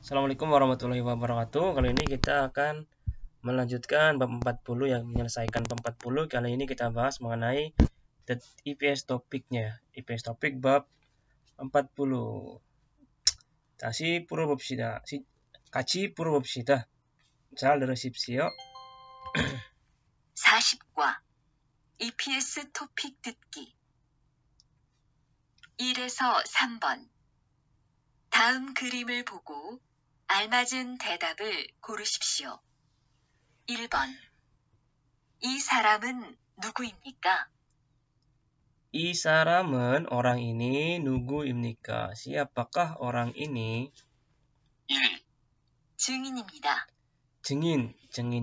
Assalamualaikum warahmatullahi wabarakatuh. Kali ini kita akan melanjutkan bab 40 yang menyelesaikan bab 40. Kali ini kita bahas mengenai IPS topiknya. IPS topik bab 40. 다시 풀어봅시다. 같이 풀어봅시다. 잘 들으십시오. 40과 EPS 토픽 듣기 1에서 3번 다음 그림을 보고 알맞은 대답을 고르십시오. 1번 이 사람은 누구입니까? 이 사람은 orang ini 누구입니까? Siapakah orang ini? 1. 증인입니다. 증인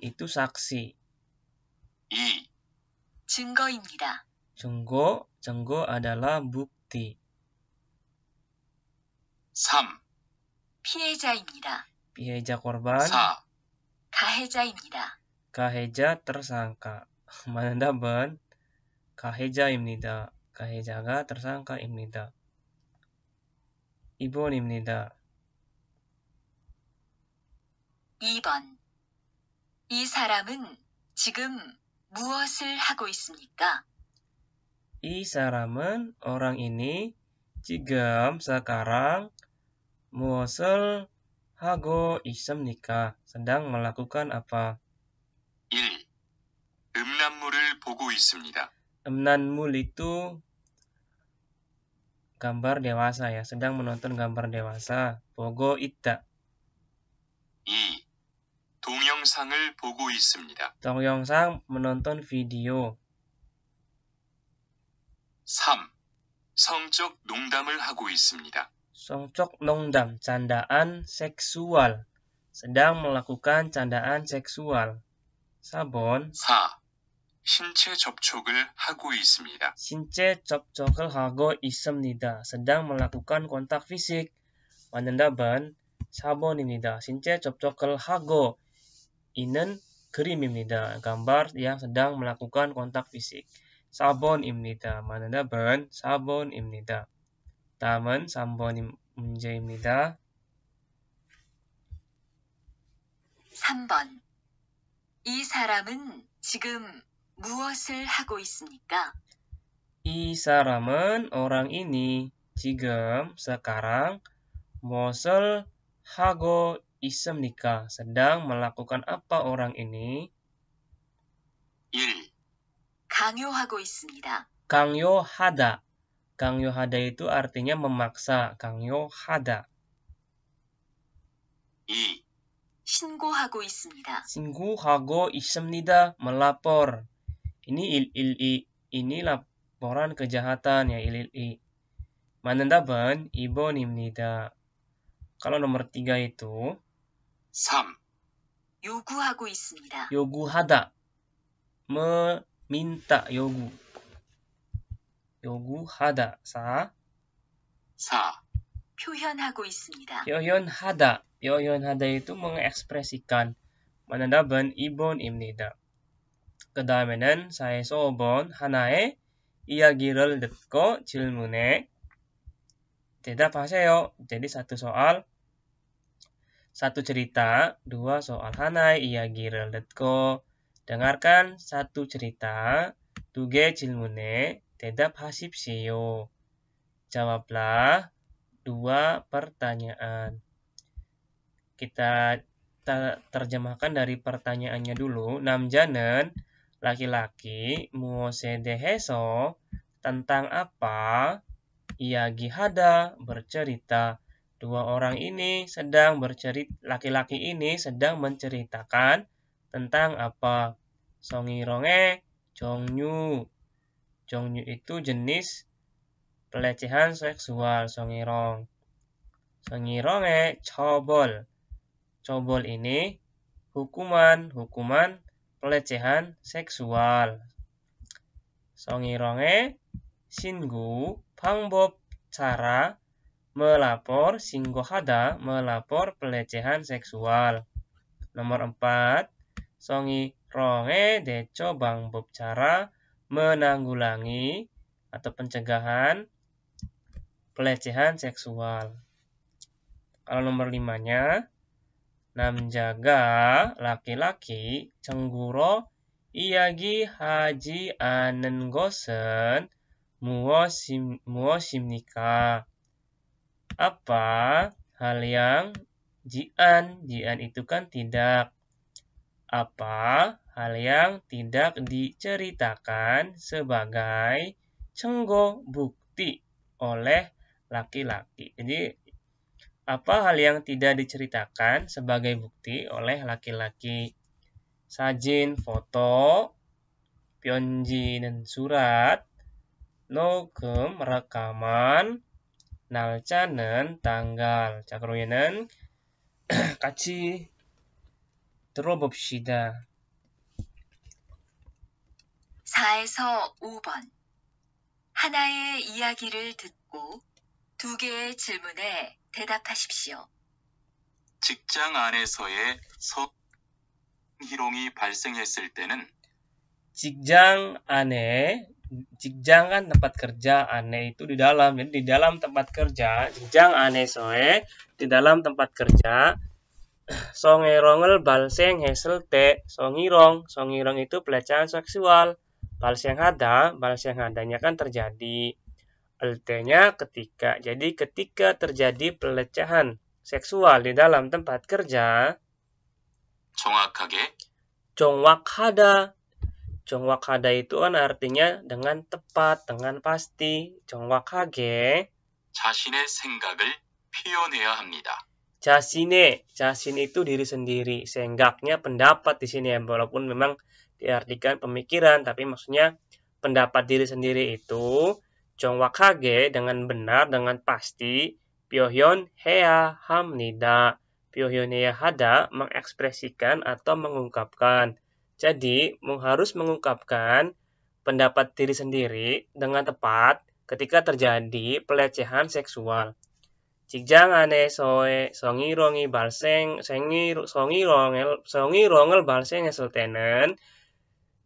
itu saksi. 2. 증거입니다. 증거 adalah bukti. 3. 피해자입니다. 피해자 korban. 4. 가해자입니다. 가해자 tersangka. 만답은 가해자입니다. 가해자가 tersangka입니다. 2번입니다. 2번 이 사람은 지금 무엇을 하고 있습니까? 이 사람은 orang ini 지금 sekarang 무엇을 하고 있습니까? sedang melakukan apa? 1. 음란물을 보고 있습니다. 음란물 itu gambar dewasa ya, sedang menonton gambar dewasa. 보고 있다. 2. 동영상을 보고 있습니다. 동영상 menonton video. 3. 성적 농담을 하고 있습니다. 성적 농담, candaan seksual. sedang melakukan candaan seksual. 4번. 4. 신체 접촉을 하고 있습니다. 신체 접촉을 하고 있습니다. sedang melakukan kontak fisik. 만답은 4번입니다. 신체 접촉을 하고 있는 그림입니다. gambar yang sedang melakukan kontak fisik. 4번입니다. 만답은 4번입니다. 다음은 3번 문제입니다. 3번 이 사람은 지금 무엇을 하고 있습니까? 이 사람은 orang ini 지금 sekarang 무엇을 하고 있습니까? sedang melakukan apa orang ini? 1. 강요하고 있습니다. 강요하다. 강요하다 itu artinya memaksa. 강요하다. 2. 신고하고 있습니다. 신고하고 있습니다. melapor. Ini laporan kejahatan ya, ilil-i. 만답은 2번입니다. kalau nomor 3 itu 3. 요구하고 있습니다. 요구하다. meminta 요구. 요구하다. 4. 4. 표현하고 있습니다. 표현하다. 표현하다 itu mengekspresikan. 만답은 2번입니다. 그 다음에는 4에서 5번 하나의 이야기를 듣고 질문에 대답하세요. jadi satu soal, satu cerita, dua soal. 하나의 이야기를 듣고 dengarkan satu cerita, 두 개 질문에 대답하십시오. jawablah dua pertanyaan. Kita terjemahkan dari pertanyaannya dulu. 남자는 laki-laki 무엇에 대해서 tentang apa 이야기하다 bercerita. Dua orang ini sedang bercerita, laki-laki ini sedang menceritakan tentang apa? 성희롱의 종류. 종류 itu jenis pelecehan seksual, 성희롱. 성희롱의 처벌. 처벌 ini hukuman pelecehan seksual. 성희롱의 신고, 방법, cara melapor, 신고하다, melapor pelecehan seksual. nomor 4, 성희롱의 대처 방법, cara menanggulangi atau pencegahan pelecehan seksual. Kalau nomor 5-nya, 남자가 laki-laki cemburu 이야기 하지 않는 것은 무엇입니까? Apa hal yang jian itu kan tidak. Apa hal yang tidak diceritakan sebagai cenggo bukti oleh laki-laki. Jadi apa hal yang tidak diceritakan sebagai bukti oleh laki-laki? Sajin, foto, 편지는 surat, 녹음, rekaman, 날짜는 tanggal. 자, 그러면은 같이 들어봅시다. 4에서 5번. 하나의 이야기를 듣고 2개의 질문에 대답하십시오. 직장 안에서의 성희롱이 발생했을 때는 직장 kan tempat kerja, ane itu di dalam. Jadi di dalam tempat kerja, 직장 안에서의 di dalam tempat kerja, 성희롱을 발생했을 때, 성희롱 itu pelecehan seksual. 발생하다nya kan terjadi. L-nya ketika. Jadi ketika terjadi pelecehan seksual di dalam tempat kerja, 정확하다 itu kan artinya dengan tepat, dengan pasti. 정확하게 자신의 생각을 표현해야 합니다. 자신 itu diri sendiri. 생각nya pendapat di sini ya, walaupun memang diartikan pemikiran, tapi maksudnya pendapat diri sendiri itu 정확하게 dengan benar, dengan pasti, 표현해야 합니다. 표현해야 하다, mengekspresikan atau mengungkapkan. Jadi, harus mengungkapkan pendapat diri sendiri dengan tepat ketika terjadi pelecehan seksual. 직장 안에서의 성희롱을 발생했을 때는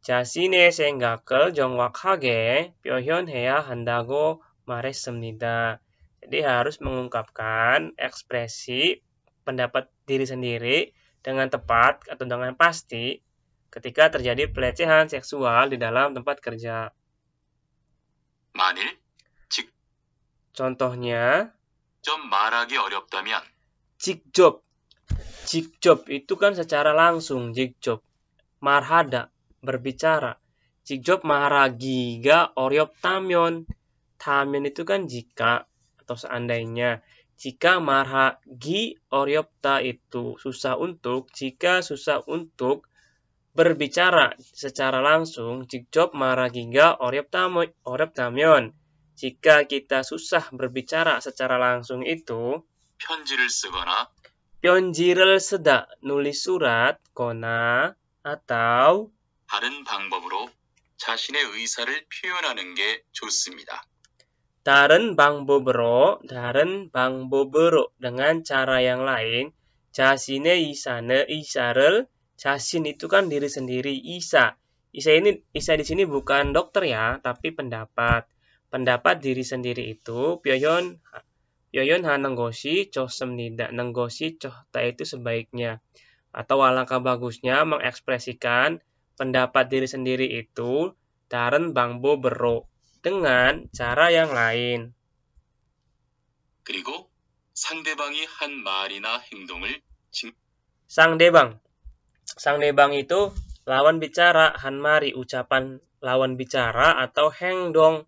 자신의 생각을 정확하게 표현해야 한다고 말했습니다. Jadi harus mengungkapkan ekspresi pendapat diri sendiri dengan tepat atau dengan pasti ketika terjadi pelecehan seksual di dalam tempat kerja. Contohnya, 말하기 어렵다면 직접 itu kan secara langsung, 직접. 말하다 berbicara. 직접 말하기가 어렵다면, 타면 itu kan jika atau seandainya. Jika 말하기 어렵다 itu susah untuk, jika susah untuk berbicara secara langsung, 직접 말하기가 어렵다면, jika kita susah berbicara secara langsung itu, 편지를 쓰다, nulis surat, 거나, atau 다른 방법으로 자신의 의사를 표현하는 게 좋습니다. 다른 방법으로 dengan cara yang lain, 자신의 의사를, 자신 itu kan diri sendiri, Isa di sini bukan dokter ya, tapi pendapat diri sendiri itu 표현하는 것이 좋습니다. 좋다 itu sebaiknya. Atau alangkah bagusnya mengekspresikan pendapat diri sendiri itu 다른 방법으로 dengan cara yang lain. 그리고 상대방이 한 말이나 행동을 상대방 itu lawan bicara, 한말이 ucapan lawan bicara atau 행동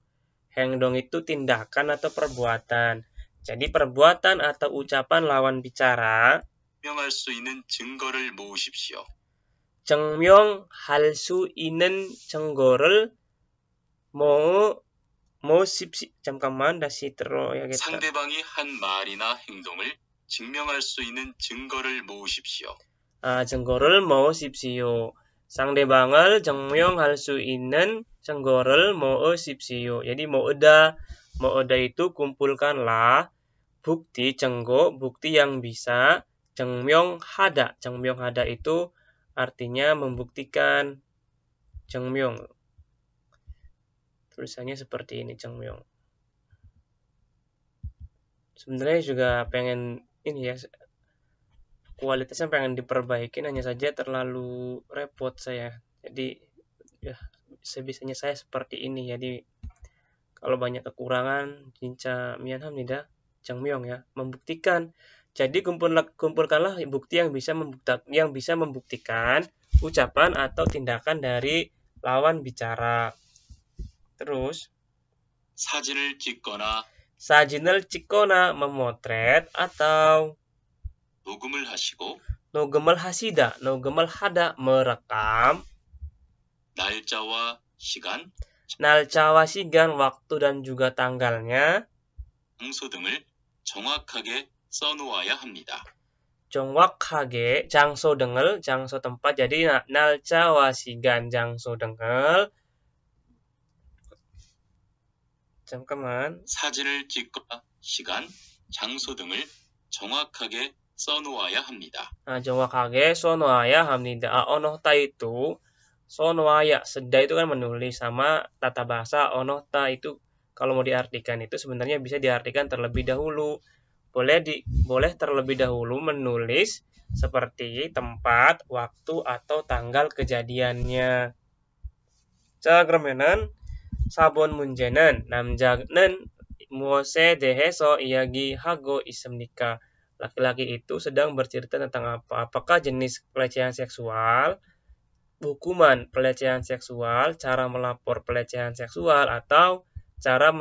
itu tindakan atau perbuatan. Jadi perbuatan atau ucapan lawan bicara. 증명할 수 있는 증거를 모으십시오. 증명할 수 있는 증거를 모으십시오. 잠깐만 다시 들어야겠다. 상대방이 한 말이나 행동을 증명할 수 있는 증거를 모으십시오. 증거를 모으십시오. 상대방을 증명할 수 있는 증거를 모으십시오. Jadi moeda itu kumpulkanlah bukti, 증거, bukti yang bisa. 증명하다 itu artinya membuktikan. 증명. Tulisannya seperti ini, 증명. Sebenarnya juga pengen ini ya, kualitasnya pengen diperbaikin, hanya saja terlalu repot saya. Jadi ya sebisanya saya seperti ini. Jadi kalau banyak kekurangan, jinca mianham tidak jangmyong ya, membuktikan. Jadi kumpulkanlah bukti yang bisa membuktikan ucapan atau tindakan dari lawan bicara. Terus 사진을 찍거나 사진을 찍거나 memotret atau 녹음을 하시고 녹음을 하시다, 녹음을 하다 merekam, 날짜와 시간, 날짜와 시간 waktu dan juga tanggalnya, 장소 등을 정확하게 써놓아야 합니다. 정확하게 장소 등을 장소 tempat jadi 날짜와 시간 장소 등을 잠깐만 사진을 찍거나 시간, 장소 등을 정확하게 써놓아야 합니다. 정확하게 써놓아야 합니다. 오노타 itu 써놓아야 seda itu kan menulis, sama tata bahasa onohta itu kalau mau diartikan itu sebenarnya bisa diartikan terlebih dahulu. Boleh terlebih dahulu menulis seperti tempat, waktu atau tanggal kejadiannya. 자, 그러면은 4번 문제는 남자는 무엇에 대해서 이야기하고 있습니까? Laki-laki itu sedang bercerita tentang apa? Apakah jenis pelecehan seksual, hukuman pelecehan seksual, cara melapor pelecehan seksual, atau cara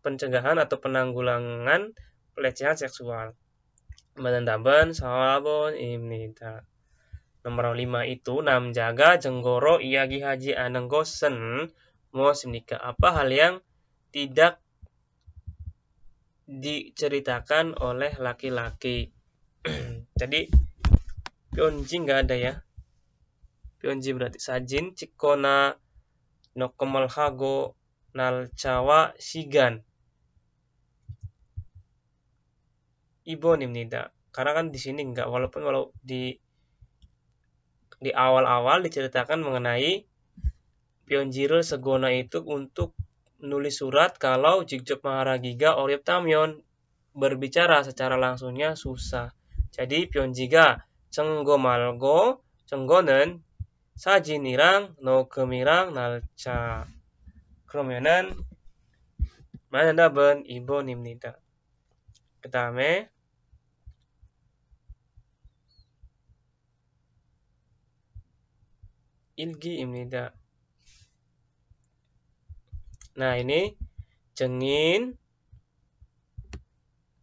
pencegahan atau penanggulangan pelecehan seksual? Menandaban 4번입니다. nomor 5 itu 남자가 증거로 이야기하지 않은 것은 무엇입니까? Apa hal yang tidak diceritakan oleh laki-laki? Jadi pionji nggak ada ya. Pionji berarti sajin, cikona, nokomal hago, nalcawa, sigan. Ibonimnida. Karena kan di sini nggak, walaupun di awal-awal diceritakan mengenai pionjirul segona itu untuk menulis surat kalau Jigjob Maharagiga Oryep Tamyon berbicara secara langsungnya susah. Jadi pionji가 증거 말고 증거는 사진이랑 녹음이랑 날짜. 그러면은 정답은 2번입니다. 그 다음에 일기입니다. Nah, ini jengin,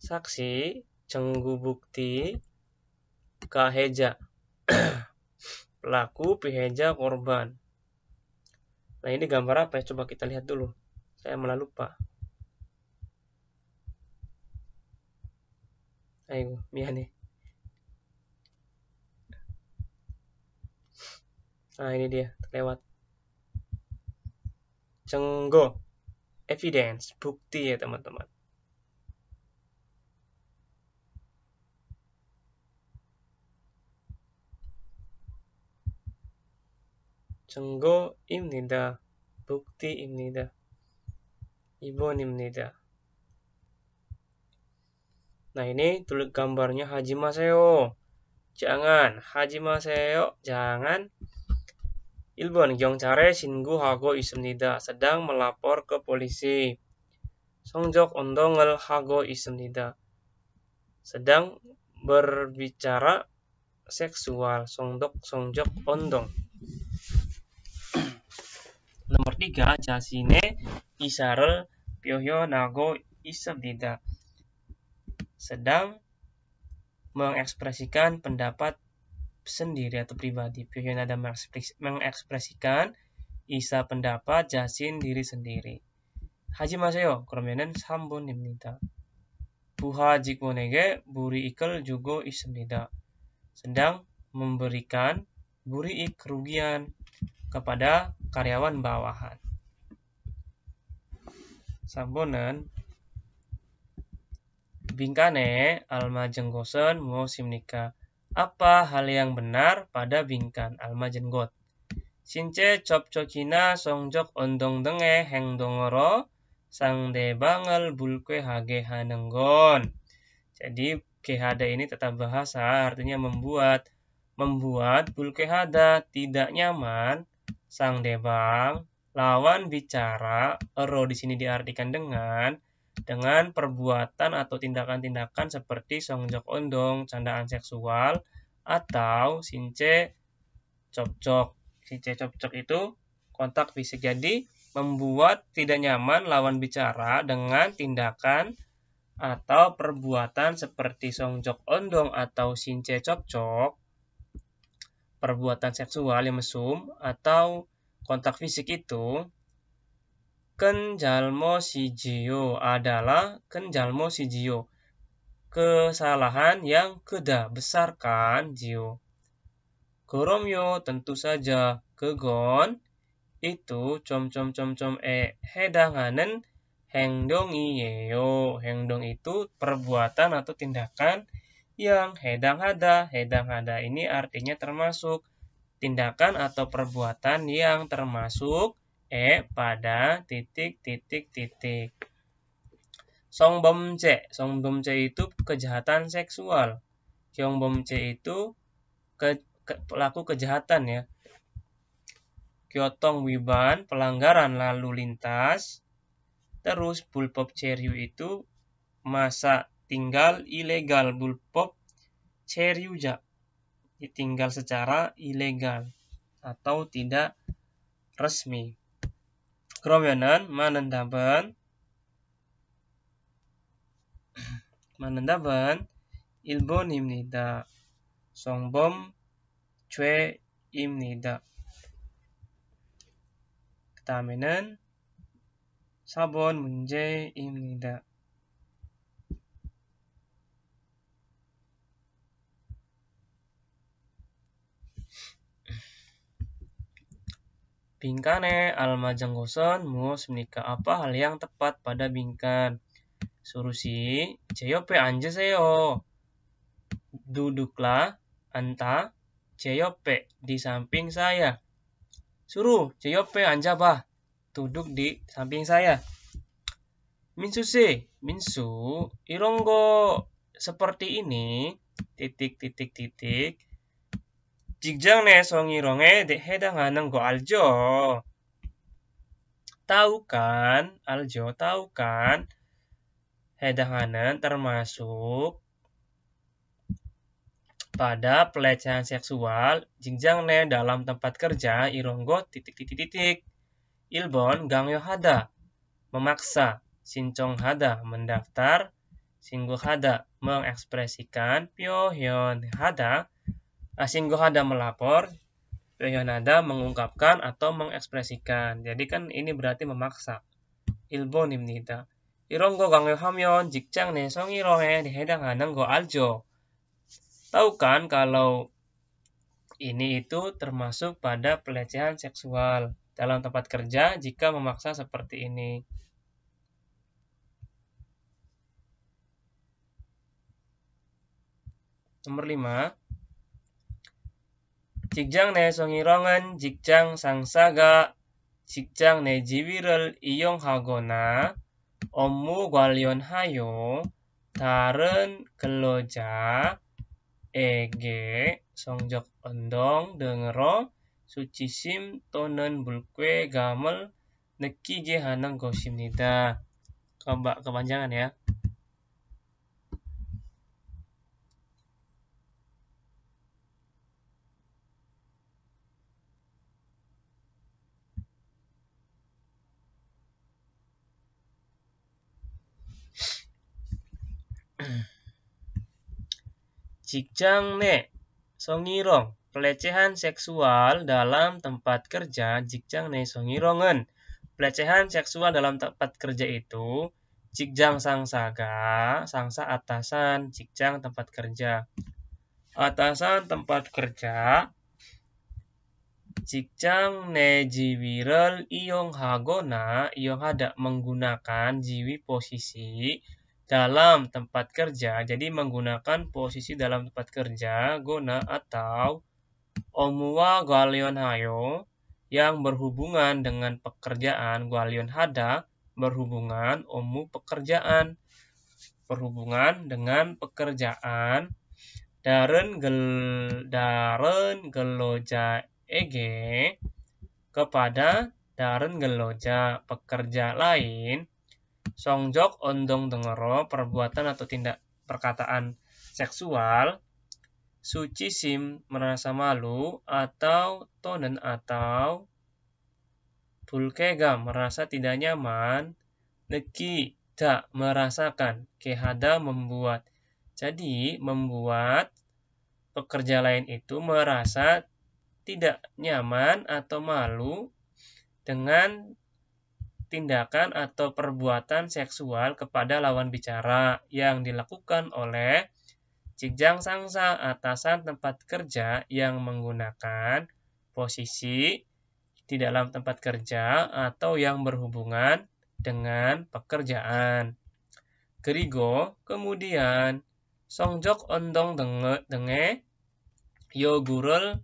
saksi, jenggu bukti, kaheja, pelaku, piheja, korban. Nah, ini gambar apa ya? Coba kita lihat dulu. Saya malah lupa. Ayo, nih. Nah, ini dia, terlewat. Cenggo, evidence, bukti ya teman-teman. 증거입니다. bukti입니다. 2번입니다. Nah, ini tulis gambarnya hajimaseyo. Jangan, hajimaseyo, jangan. 1번 경찰에 신고하고 있습니다. sedang melapor ke polisi. 성적 운동을 하고 있습니다. sedang berbicara seksual. 성적 운동. nomor 3 자신의 의사를 표현하고 있습니다. sedang mengekspresikan pendapat sendiri atau pribadi. 표현하다 mengekspresikan, isa pendapat, jasin diri sendiri. 하지 마세요. 그러면은 3번입니다. 부하 직원에게 불이익을 주고 있습니다. sedang memberikan 불이익 kerugian kepada karyawan bawahan. 3번은 빈칸에 알맞은 것은 무엇입니까? Apa hal yang benar pada 빈칸 알맞은 것? 신체 접촉이나 성적 운동 등의 행동으로 상대방을 불쾌하게 하는 건. Jadi bulkehada ini tata bahasa, artinya membuat. Membuat bulkehada tidak nyaman, sang debang, lawan bicara, ero di sini diartikan dengan perbuatan atau tindakan-tindakan seperti songjok ondong, candaan seksual, atau since copcok. Since copcok itu kontak fisik. Jadi membuat tidak nyaman lawan bicara dengan tindakan atau perbuatan seperti songjok ondong atau since copcok, perbuatan seksual yang mesum atau kontak fisik itu, kenjalmo sijio adalah kenjalmo sijio, kesalahan yang keda besarkan jio. Goromyo tentu saja kegon itu com hedanganen hengdongi yeyo. Hengdong itu perbuatan atau tindakan yang hedang hada. Hedang hada ini artinya termasuk tindakan atau perbuatan yang termasuk pada titik. Songbomce. Songbomce itu kejahatan seksual. Kyongbomce itu pelaku kejahatan ya. Kyotong wiban pelanggaran lalu lintas. Terus bulpop ceryu itu masa tinggal ilegal. Bulpop ceryuja ditinggal secara ilegal atau tidak resmi. 그러면은 많은 답은 1번입니다. 성범 죄입니다. 그 다음에는 4번 문제입니다. 빈칸에 알맞은 것은 무엇입니까? Apa hal yang tepat pada 빈칸? Surusi, 제 옆에 앉으세요. Duduklah, anta, 제 옆에, di samping saya. Suruh, 제 옆에 앉아봐. Duduk di samping saya. Minsu sih, Minsu, 이런 거 seperti ini, 직장 내 성희롱에 해당하는 거 알죠? Tahu kan, aljo, tahu kan? Hedanganan termasuk pada pelecehan seksual, 직장 내 dalam tempat kerja, 이런거 Ilbon, 강요하다, memaksa, 신청하다, mendaftar, 신고하다, mengekspresikan, 표현하다, 신고하다 melapor, 표현하다 mengungkapkan atau mengekspresikan. Jadi kan ini berarti memaksa. 일본입니다. 이런 거 강요하면 직장 내 성희롱에 해당하는 거 알죠? Tahu kan kalau ini itu termasuk pada pelecehan seksual dalam tempat kerja jika memaksa seperti ini. Nomor 5. 직장 내 성희롱은 직장 상사가 직장 내 지위를 이용하거나 업무 관련하여 다른 근로자에게 성적 ondong 등으로 수치심 또는 불쾌감을 느끼게 하는 것입니다. Kepanjangan ya. 직장 내 성희롱, pelecehan seksual dalam tempat kerja. 직장 내 성희롱은 pelecehan seksual dalam tempat kerja itu 직장 상사가, 상사 atasan, 직장 tempat kerja. Atasan tempat kerja 직장 내 지위를 이용하거나 이용하다 menggunakan 지위 posisi dalam tempat kerja. Jadi menggunakan posisi dalam tempat kerja guna atau 업무와 관련하여 yang berhubungan dengan pekerjaan, 관련하다 berhubungan, 업무 pekerjaan. berhubungan dengan pekerjaan Daren geloja ege kepada daren geloja pekerja lain songjok ondong dengero perbuatan atau tindak perkataan seksual suci sim merasa malu atau tonen atau bulkega merasa tidak nyaman neki tak merasakan kehada membuat jadi membuat pekerja lain itu merasa tidak nyaman atau malu dengan tindakan atau perbuatan seksual kepada lawan bicara yang dilakukan oleh Cikjang Sangsa atasan tempat kerja yang menggunakan posisi di dalam tempat kerja atau yang berhubungan dengan pekerjaan. Gerigo kemudian songjok ondong denge yogurel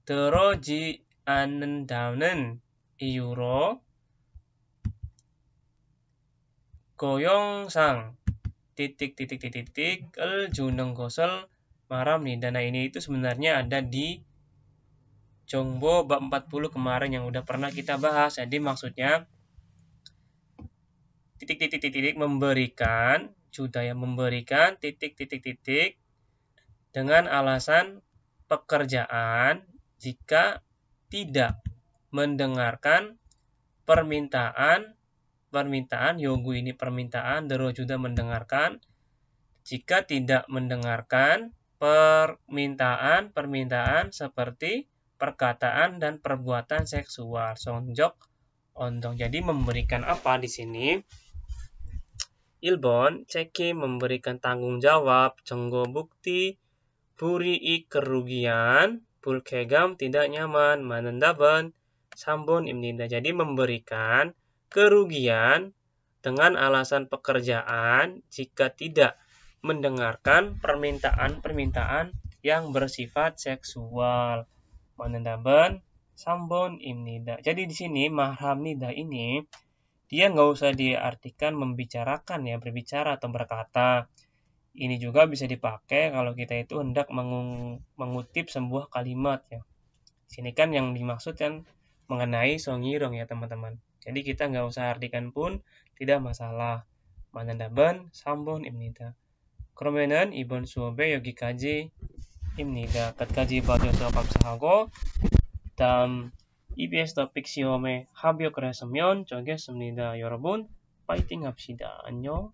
teroji anendanen iuro goyongsang el juneng gosel maram nih. Dana ini itu sebenarnya ada di Jongbo bab 40 kemarin yang udah pernah kita bahas. Jadi maksudnya memberikan judaya memberikan dengan alasan pekerjaan jika tidak mendengarkan permintaan yogu ini permintaan dero juga mendengarkan jika tidak mendengarkan permintaan seperti perkataan dan perbuatan seksual songjok ondong. Jadi memberikan apa di sini? Ilbon ceki memberikan tanggung jawab jenggo bukti burii kerugian bulkegam tidak nyaman manendaban sambon imninda. Jadi memberikan kerugian dengan alasan pekerjaan jika tidak mendengarkan permintaan yang bersifat seksual. Manendaban sambon imnida. Jadi di sini mahram nida ini dia nggak usah diartikan membicarakan ya, berbicara atau berkata. Ini juga bisa dipakai kalau kita itu hendak mengutip sebuah kalimat ya. Sini kan yang dimaksud kan mengenai songirong ya teman-teman. Jadi kita nggak usah artikan pun tidak masalah. Manendaban sambon imnida. 그러면은 이번 수업에 여기까지 입니다. 끝까지 봐주셔서 감사하고 다음 EBS 토픽 시험에 합격을 했으면 좋겠습니다. 여러분 파이팅 합시다. 안녕.